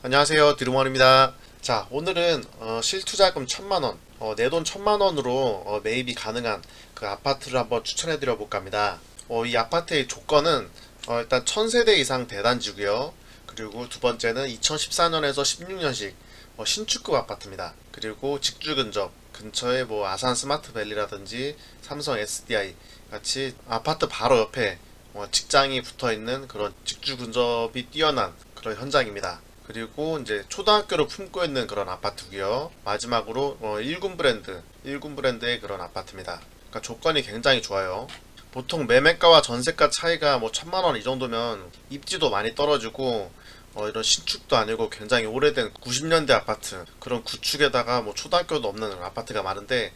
안녕하세요, 드루먼입니다. 자, 오늘은 실투자금 1000만원, 내돈 1000만원으로 매입이 가능한 그 아파트를 한번 추천해 드려 볼까 합니다. 이 아파트의 조건은 일단 1000세대 이상 대단지고요. 그리고 두 번째는 2014년에서 16년식 신축급 아파트입니다. 그리고 직주 근처에 뭐 아산 스마트밸리라든지 삼성 SDI 같이 아파트 바로 옆에 직장이 붙어 있는 그런 직주 근접이 뛰어난 그런 현장입니다. 그리고 이제 초등학교를 품고 있는 그런 아파트고요. 마지막으로 1군 브랜드의 그런 아파트입니다. 그러니까 조건이 굉장히 좋아요. 보통 매매가와 전세가 차이가 뭐 1000만원 이 정도면 입지도 많이 떨어지고 이런 신축도 아니고 굉장히 오래된 90년대 아파트, 그런 구축에다가 뭐 초등학교도 없는 아파트가 많은데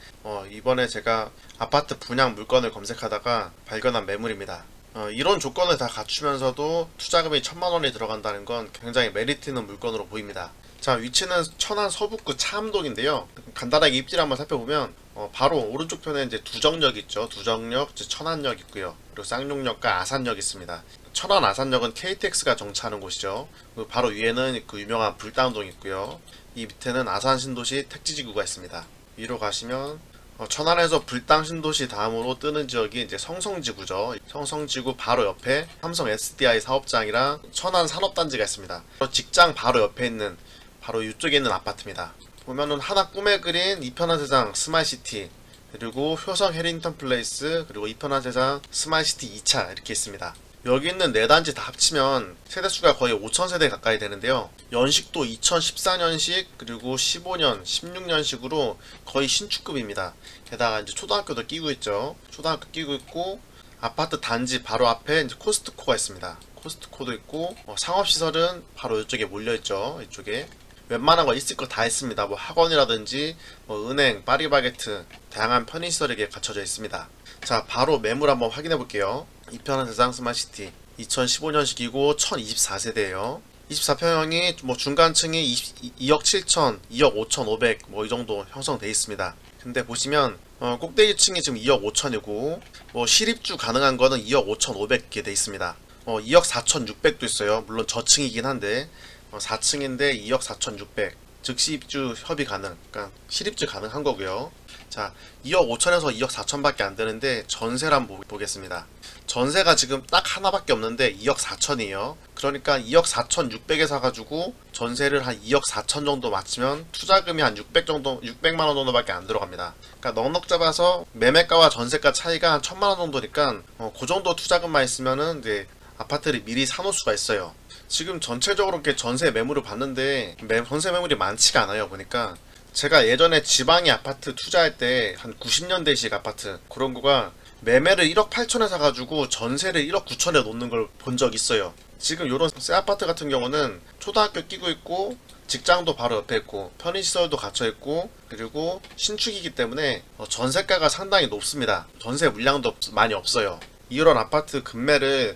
이번에 제가 아파트 분양 물건을 검색하다가 발견한 매물입니다. 이런 조건을 다 갖추면서도 투자금이 1000만원이 들어간다는 건 굉장히 메리트 있는 물건으로 보입니다. 자, 위치는 천안 서북구 차암동인데요. 간단하게 입지를 한번 살펴보면 바로 오른쪽 편에 이제 두정역 있죠. 두정역, 천안역 있고요. 그리고 쌍용역과 아산역 있습니다. 천안 아산역은 KTX가 정차하는 곳이죠. 그리고 바로 위에는 그 유명한 불당동 있고요. 이 밑에는 아산 신도시 택지지구가 있습니다. 위로 가시면 천안에서 불당 신도시 다음으로 뜨는 지역이 이제 성성지구죠. 성성지구 바로 옆에 삼성 SDI 사업장이랑 천안 산업단지가 있습니다. 직장 바로 옆에 있는 바로 이쪽에 있는 아파트입니다. 보면은 하나 꿈에 그린 이편한세상 스마일시티, 그리고 효성 해링턴 플레이스, 그리고 이편한세상 스마일시티 2차 이렇게 있습니다. 여기 있는 네 단지 다 합치면 세대수가 거의 5000세대 가까이 되는데요. 연식도 2014년식, 그리고 15년, 16년식으로 거의 신축급입니다. 게다가 이제 초등학교도 끼고 있죠. 초등학교 끼고 있고, 아파트 단지 바로 앞에 이제 코스트코가 있습니다. 코스트코도 있고, 상업시설은 바로 이쪽에 몰려있죠. 이쪽에. 웬만한 거 있을 거 다 있습니다. 뭐 학원이라든지, 뭐 은행, 파리바게트, 다양한 편의시설이 갖춰져 있습니다. 자, 바로 매물 한번 확인해 볼게요. 이편한세상 스마트시티 2015년식이고 1024세대예요. 24평형이 뭐 중간층이 2억 7천, 2억 5,500 뭐 이 정도 형성되어 있습니다. 근데 보시면 꼭대기층이 지금 2억 5천이고 뭐 실입주 가능한 거는 2억 5,500개 돼 있습니다. 2억 4,600도 있어요. 물론 저층이긴 한데 4층인데 2억 4,600 즉시 입주 협의 가능, 그러니까 실입주 가능한 거고요. 자, 2억 5천에서 2억 4천밖에 안 되는데 전세를 한번 보겠습니다. 전세가 지금 딱 하나밖에 없는데 2억 4천이에요. 그러니까 2억 4,600에 사가지고 전세를 한 2억 4천 정도 맞추면 투자금이 한 600만 원 정도밖에 안 들어갑니다. 그러니까 넉넉 잡아서 매매가와 전세가 차이가 한 1000만 원 정도니까 그 정도 투자금만 있으면은 이제 아파트를 미리 사놓을 수가 있어요. 지금 전체적으로 이렇게 전세 매물을 봤는데 전세 매물이 많지가 않아요. 보니까 제가 예전에 지방에 아파트 투자할 때 한 90년대식 아파트 그런 거가 매매를 1억 8천에 사가지고 전세를 1억 9천에 놓는 걸 본 적 있어요. 지금 요런 새 아파트 같은 경우는 초등학교 끼고 있고 직장도 바로 옆에 있고 편의시설도 갖춰있고 그리고 신축이기 때문에 전세가가 상당히 높습니다. 전세 물량도 많이 없어요. 이런 아파트 금매를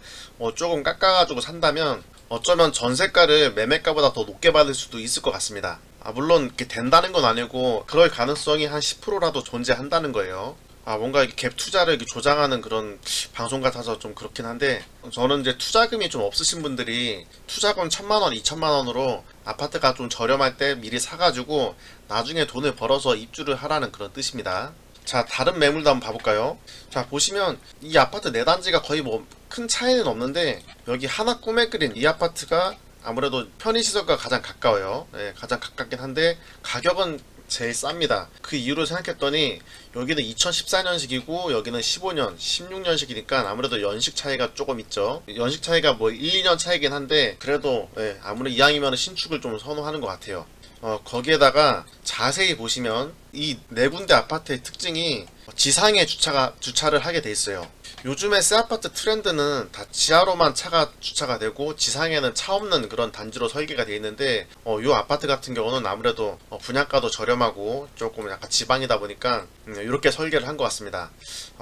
조금 깎아가지고 산다면 어쩌면 전세가를 매매가보다 더 높게 받을 수도 있을 것 같습니다. 물론 이렇게 된다는 건 아니고 그럴 가능성이 한 10%라도 존재한다는 거예요. 뭔가 이렇게 갭 투자를 이렇게 조장하는 그런 방송 같아서 좀 그렇긴 한데, 저는 이제 투자금이 좀 없으신 분들이 투자금 1000만원, 2000만원으로 아파트가 좀 저렴할 때 미리 사가지고 나중에 돈을 벌어서 입주를 하라는 그런 뜻입니다. 자, 다른 매물도 한번 봐볼까요? 자, 보시면 이 아파트 네 단지가 거의 뭐 큰 차이는 없는데 여기 하나 꿈에 그린 이 아파트가 아무래도 편의시설과 가장 가까워요. 네, 가장 가깝긴 한데 가격은 제일 쌉니다. 그 이유를 생각했더니 여기는 2014년식이고 여기는 15년, 16년식이니까 아무래도 연식 차이가 조금 있죠. 연식 차이가 뭐 1, 2년 차이긴 한데 그래도 아무리 이왕이면 신축을 좀 선호하는 것 같아요. 거기에다가 자세히 보시면 이 네 군데 아파트의 특징이 지상에 주차를 하게 돼 있어요. 요즘에 새 아파트 트렌드는 다 지하로만 차가 주차가 되고 지상에는 차 없는 그런 단지로 설계가 되어 있는데 요 아파트 같은 경우는 아무래도 분양가도 저렴하고 조금 약간 지방이다 보니까 이렇게 설계를 한 것 같습니다.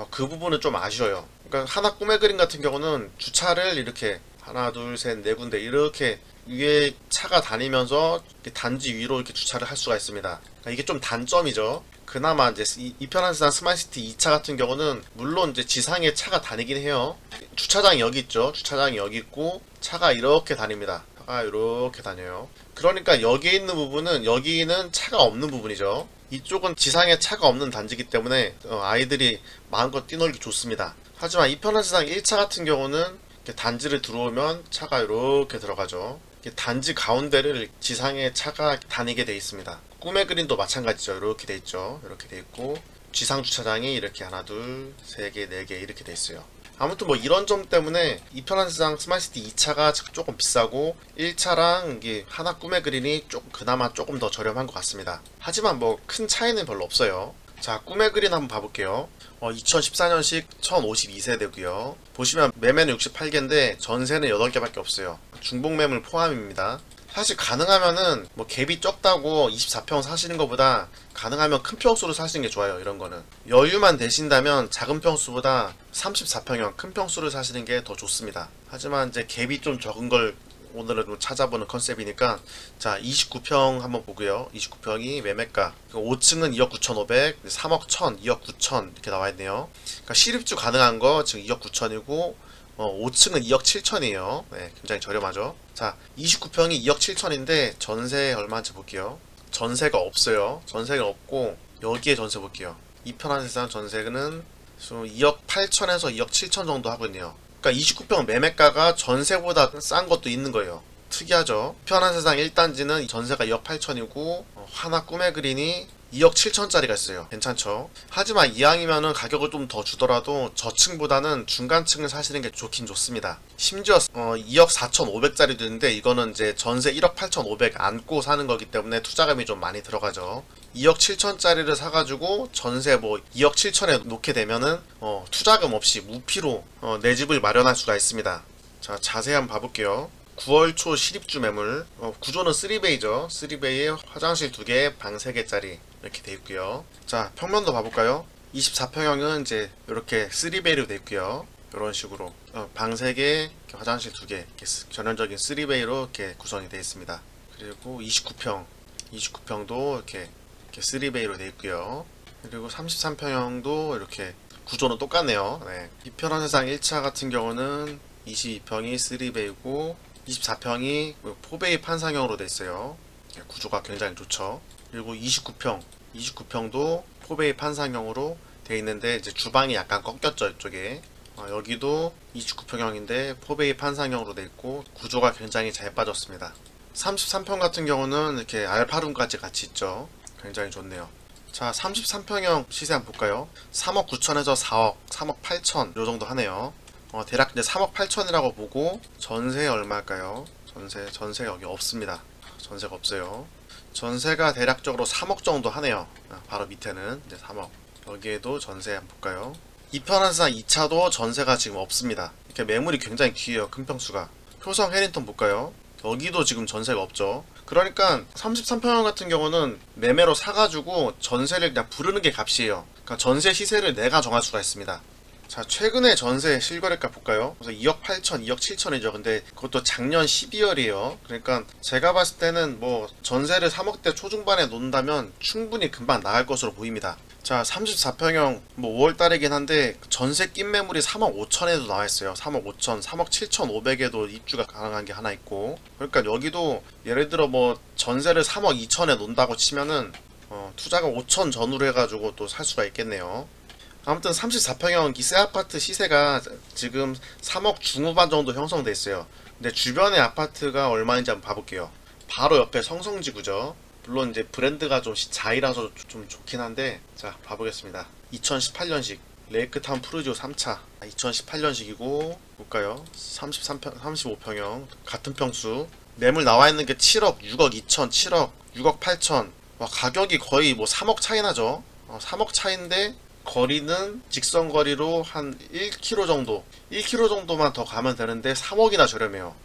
그 부분은 좀 아쉬워요. 그러니까 하나 꿈의 그림 같은 경우는 주차를 이렇게 하나 둘 셋 네 군데 이렇게 위에 차가 다니면서 단지 위로 이렇게 주차를 할 수가 있습니다. 그러니까 이게 좀 단점이죠. 그나마 이제 이편한세상 스마트시티 2차 같은 경우는 물론 이제 지상에 차가 다니긴 해요. 주차장이 여기 있죠. 주차장이 여기 있고 차가 이렇게 다닙니다. 차가 이렇게 다녀요. 그러니까 여기에 있는 부분은 여기는 차가 없는 부분이죠. 이쪽은 지상에 차가 없는 단지이기 때문에 아이들이 마음껏 뛰놀기 좋습니다. 하지만 이편한세상 1차 같은 경우는 이렇게 단지를 들어오면 차가 이렇게 들어가죠. 이렇게 단지 가운데를 지상에 차가 다니게 되어 있습니다. 꿈의 그린도 마찬가지죠. 이렇게 되어 있죠. 이렇게 되어 있고 지상 주차장이 이렇게 하나 둘 세 개 네 개 이렇게 되어 있어요. 아무튼 뭐 이런 점 때문에 이편한세상 스마트시티 2차가 조금 비싸고 1차랑 이게 하나 꿈의 그린이 그나마 조금 더 저렴한 것 같습니다. 하지만 뭐 큰 차이는 별로 없어요. 자, 꿈의 그린 한번 봐볼게요. 2014년식 1052세대고요. 보시면 매매는 68개인데 전세는 8개밖에 없어요. 중복 매물 포함입니다. 사실 가능하면은 뭐 갭이 적다고 24평 사시는 것보다 가능하면 큰 평수로 사시는 게 좋아요. 이런 거는 여유만 되신다면 작은 평수보다 34평형 큰 평수를 사시는 게 더 좋습니다. 하지만 이제 갭이 좀 적은 걸 오늘은 좀 찾아보는 컨셉이니까 자 29평 한번 보고요. 29평이 매매가 5층은 2억 9,500, 3억 1,000, 2억 9천 이렇게 나와있네요. 그러니까 실입주 가능한 거 지금 2억 9천이고 5층은 2억 7천이에요. 네, 굉장히 저렴하죠. 자 29평이 2억 7천인데 전세 얼마인지 볼게요. 전세가 없어요. 전세가 없고 여기에 전세 볼게요. 이편한세상 전세는 2억 8천에서 2억 7천 정도 하고 있네요. 그러니까 29평 매매가가 전세보다 싼 것도 있는 거예요. 특이하죠. 편한세상 1단지는 전세가 2억 8천이고 하나 꿈의 그린이 2억 7천짜리가 있어요. 괜찮죠. 하지만 이왕이면은 가격을 좀 더 주더라도 저층보다는 중간층을 사시는 게 좋긴 좋습니다. 심지어 2억 4,500짜리도 있는데 이거는 이제 전세 1억 8,500 안고 사는 거기 때문에 투자금이 좀 많이 들어가죠. 2억 7천짜리를 사가지고 전세 뭐 2억 7천에 놓게 되면은 투자금 없이 무피로 내 집을 마련할 수가 있습니다. 자, 자세히 한번 봐볼게요. 9월 초 실입주 매물 구조는 3베이죠. 3베이에 화장실 2개, 방 3개짜리 이렇게 돼 있고요. 자, 평면도 봐볼까요? 24평형은 이제 이렇게 3베이로 돼 있고요. 이런 식으로 방 3개, 화장실 2개 이렇게 전형적인 3베이로 이렇게 구성이 되어 있습니다. 그리고 29평도 이렇게 3베이로 되어 있고요. 그리고 33평형도 이렇게 구조는 똑같네요. 네. 이편한세상 1차 같은 경우는 22평이 3베이고 24평이 4베이 판상형으로 되어 있어요. 구조가 굉장히 좋죠. 그리고 29평도 4베이 판상형으로 되어 있는데 이제 주방이 약간 꺾였죠. 이쪽에 여기도 29평형인데 4베이 판상형으로 되어 있고 구조가 굉장히 잘 빠졌습니다. 33평 같은 경우는 이렇게 알파룸까지 같이 있죠. 굉장히 좋네요. 자, 33평형 시세 한번 볼까요? 3억 9천에서 4억, 3억 8천 요 정도 하네요. 대략 이제 3억 8천이라고 보고 전세 얼마일까요? 전세 여기 없습니다. 전세가 없어요. 전세가 대략적으로 3억 정도 하네요. 바로 밑에는 이제 3억. 여기에도 전세 한번 볼까요? 이편한세상 2차도 전세가 지금 없습니다. 이렇게 매물이 굉장히 귀해요. 큰 평수가. 효성 해링턴 볼까요? 여기도 지금 전세가 없죠. 그러니까 33평형 같은 경우는 매매로 사가지고 전세를 그냥 부르는 게 값이에요. 그러니까 전세 시세를 내가 정할 수가 있습니다. 자, 최근에 전세 실거래가 볼까요? 그래서 2억 8천, 2억 7천이죠. 근데 그것도 작년 12월이에요. 그러니까 제가 봤을 때는 뭐 전세를 3억대 초중반에 놓는다면 충분히 금방 나갈 것으로 보입니다. 자, 34평형 뭐 5월달이긴 한데 전세 낀 매물이 3억 5천에도 나와있어요. 3억 5천, 3억 7천5백에도 입주가 가능한 게 하나 있고, 그러니까 여기도 예를 들어 뭐 전세를 3억 2천에 놓는다고 치면은 투자가 5천 전후로 해가지고 또 살 수가 있겠네요. 아무튼 34평형 이 새 아파트 시세가 지금 3억 중후반 정도 형성돼 있어요. 근데 주변의 아파트가 얼마인지 한번 봐볼게요. 바로 옆에 성성지구죠. 물론 이제 브랜드가 좀 자이라서 좀 좋긴 한데, 자 봐보겠습니다. 2018년식 레이크타운 푸르지오 3차 2018년식이고 볼까요? 35평형 같은 평수 매물 나와있는 게 7억, 6억 2천, 7억, 6억 8천. 와, 가격이 거의 뭐 3억 차이 나죠. 3억 차인데 거리는 직선거리로 한 1km 정도 1km 정도만 더 가면 되는데 3억이나 저렴해요.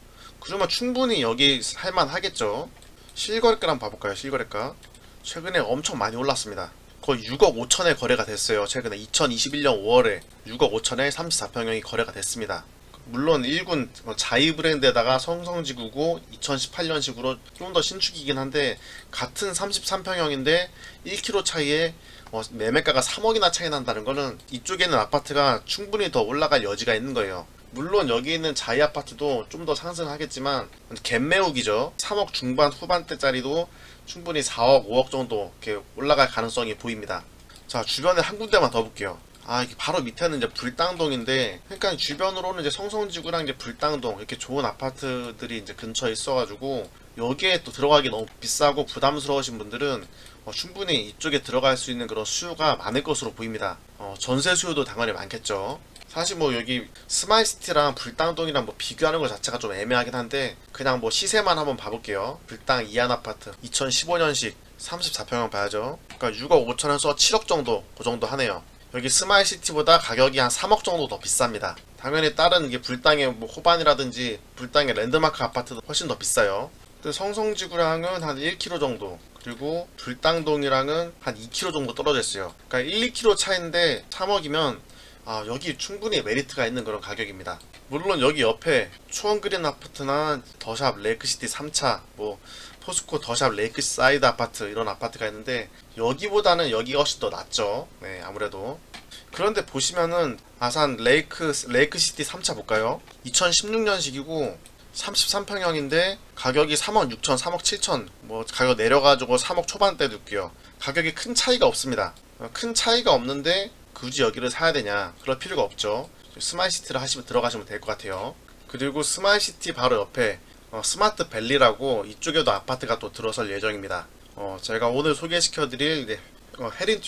그러면 충분히 여기 살만 하겠죠. 실거래가 한번 봐볼까요? 실거래가 최근에 엄청 많이 올랐습니다. 거의 6억 5천에 거래가 됐어요. 최근에 2021년 5월에 6억 5천에 34평형이 거래가 됐습니다. 물론 1군 자이 브랜드에다가 성성지구고 2018년식으로 좀 더 신축이긴 한데 같은 33평형인데 1km 차이에 매매가가 3억이나 차이 난다는 거는 이쪽에 있는 아파트가 충분히 더 올라갈 여지가 있는 거예요. 물론 여기 있는 자이 아파트도 좀 더 상승하겠지만 갭 매우기죠. 3억 중반 후반대짜리도 충분히 4억 5억 정도 이렇게 올라갈 가능성이 보입니다. 자, 주변에 한 군데만 더 볼게요. 이게 바로 밑에는 이제 불당동인데, 그러니까 주변으로는 이제 성성지구랑 이제 불당동 이렇게 좋은 아파트들이 이제 근처에 있어가지고 여기에 또 들어가기 너무 비싸고 부담스러우신 분들은 충분히 이쪽에 들어갈 수 있는 그런 수요가 많을 것으로 보입니다. 전세 수요도 당연히 많겠죠. 사실 뭐 여기 스마일시티랑 불당동이랑 뭐 비교하는 것 자체가 좀 애매하긴 한데, 그냥 뭐 시세만 한번 봐볼게요. 불당 2안 아파트 2015년식 34평형 봐야죠. 그러니까 6억 5천에서 7억 정도, 그 정도 하네요. 여기 스마일시티보다 가격이 한 3억 정도 더 비쌉니다. 당연히 다른 이게 불당의 뭐 호반이라든지 불당의 랜드마크 아파트도 훨씬 더 비싸요. 근데 성성지구랑은 한 1km 정도, 그리고 불당동이랑은 한 2km 정도 떨어져 있어요. 그러니까 1, 2km 차인데 3억이면 여기 충분히 메리트가 있는 그런 가격입니다. 물론 여기 옆에 초원그린 아파트나 더샵 레이크시티 3차, 뭐 포스코 더샵 레이크사이드 아파트, 이런 아파트가 있는데 여기보다는 여기가 훨씬 더 낫죠. 네, 아무래도. 그런데 보시면은 아산 레이크시티 3차 볼까요? 2016년식이고 33평형인데 가격이 3억 6천, 3억 7천, 뭐 가격 내려가지고 3억 초반대도 있고요. 가격이 큰 차이가 없습니다. 큰 차이가 없는데 굳이 여기를 사야 되냐? 그럴 필요가 없죠. 스마일시티를 들어가시면 될 것 같아요. 그리고 스마일시티 바로 옆에 스마트 밸리라고 이쪽에도 아파트가 또 들어설 예정입니다. 제가 오늘 소개시켜드릴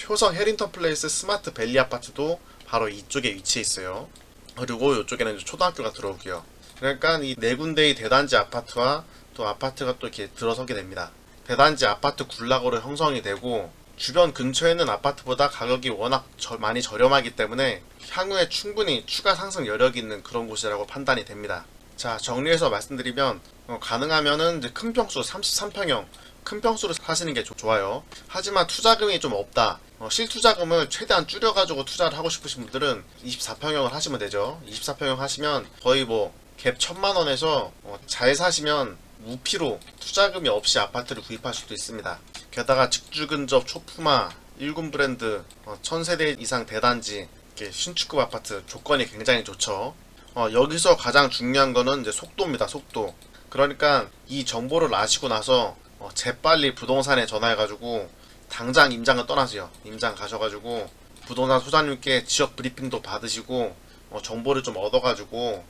효성 해링턴 플레이스 스마트 밸리 아파트도 바로 이쪽에 위치해 있어요. 그리고 이쪽에는 이제 초등학교가 들어오고요. 그러니까 이 네 군데의 대단지 아파트와 또 아파트가 또 이렇게 들어서게 됩니다. 대단지 아파트 군락으로 형성이 되고, 주변 근처에 있는 아파트보다 가격이 워낙 많이 저렴하기 때문에 향후에 충분히 추가 상승 여력이 있는 그런 곳이라고 판단이 됩니다. 자, 정리해서 말씀드리면 가능하면은 이제 큰 평수 33평형 큰 평수로 사시는 게 좋아요. 하지만 투자금이 좀 없다, 실투자금을 최대한 줄여가지고 투자를 하고 싶으신 분들은 24평형을 하시면 되죠. 24평형 하시면 거의 뭐 갭 1000만원에서 잘 사시면 무피로 투자금이 없이 아파트를 구입할 수도 있습니다. 게다가 직주 근접 초품화 1군 브랜드 1000세대 이상 대단지, 이렇게 신축급 아파트 조건이 굉장히 좋죠. 여기서 가장 중요한 거는 이제 속도입니다. 속도. 그러니까 이 정보를 아시고 나서 재빨리 부동산에 전화해가지고 당장 임장을 떠나세요. 임장 가셔가지고 부동산 소장님께 지역 브리핑도 받으시고 정보를 좀 얻어가지고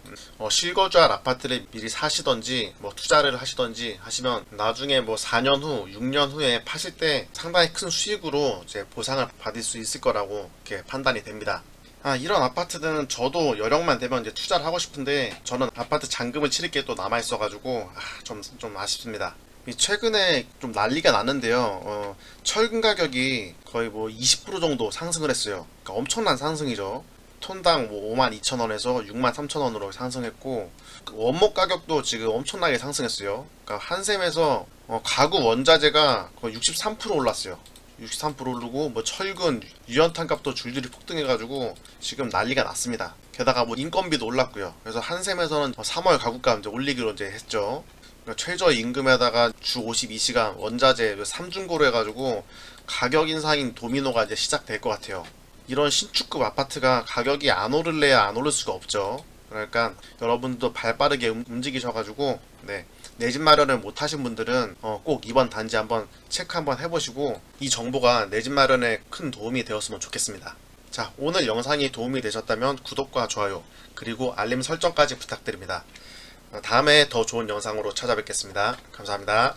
실거주할 아파트를 미리 사시던지 뭐 투자를 하시던지 하시면 나중에 뭐 4년 후, 6년 후에 파실 때 상당히 큰 수익으로 이제 보상을 받을 수 있을 거라고 이렇게 판단이 됩니다. 이런 아파트는 저도 여력만 되면 이제 투자를 하고 싶은데, 저는 아파트 잔금을 치를 게 또 남아 있어가지고 좀 아쉽습니다. 최근에 좀 난리가 났는데요. 철근 가격이 거의 뭐 20% 정도 상승을 했어요. 그러니까 엄청난 상승이죠. 톤당 뭐 52,000원에서 63,000원으로 상승했고, 원목 가격도 지금 엄청나게 상승했어요. 그러니까 한샘에서 가구 원자재가 거의 63% 올랐어요. 63% 오르고 뭐 철근, 유연탄 값도 줄줄이 폭등해가지고 지금 난리가 났습니다. 게다가 뭐 인건비도 올랐고요. 그래서 한샘에서는 3월 가구가 이제 올리기로 이제 했죠. 그러니까 최저 임금에다가 주 52시간 원자재 3중고로 해가지고 가격 인상인 도미노가 이제 시작될 것 같아요. 이런 신축급 아파트가 가격이 안 오를래야 안 오를 수가 없죠. 그러니까 여러분도 발빠르게 움직이셔가지고 내 집 마련을 못 하신 분들은 꼭 이번 단지 한번 체크 한번 해보시고 이 정보가 내 집 마련에 큰 도움이 되었으면 좋겠습니다. 자, 오늘 영상이 도움이 되셨다면 구독과 좋아요 그리고 알림 설정까지 부탁드립니다. 다음에 더 좋은 영상으로 찾아뵙겠습니다. 감사합니다.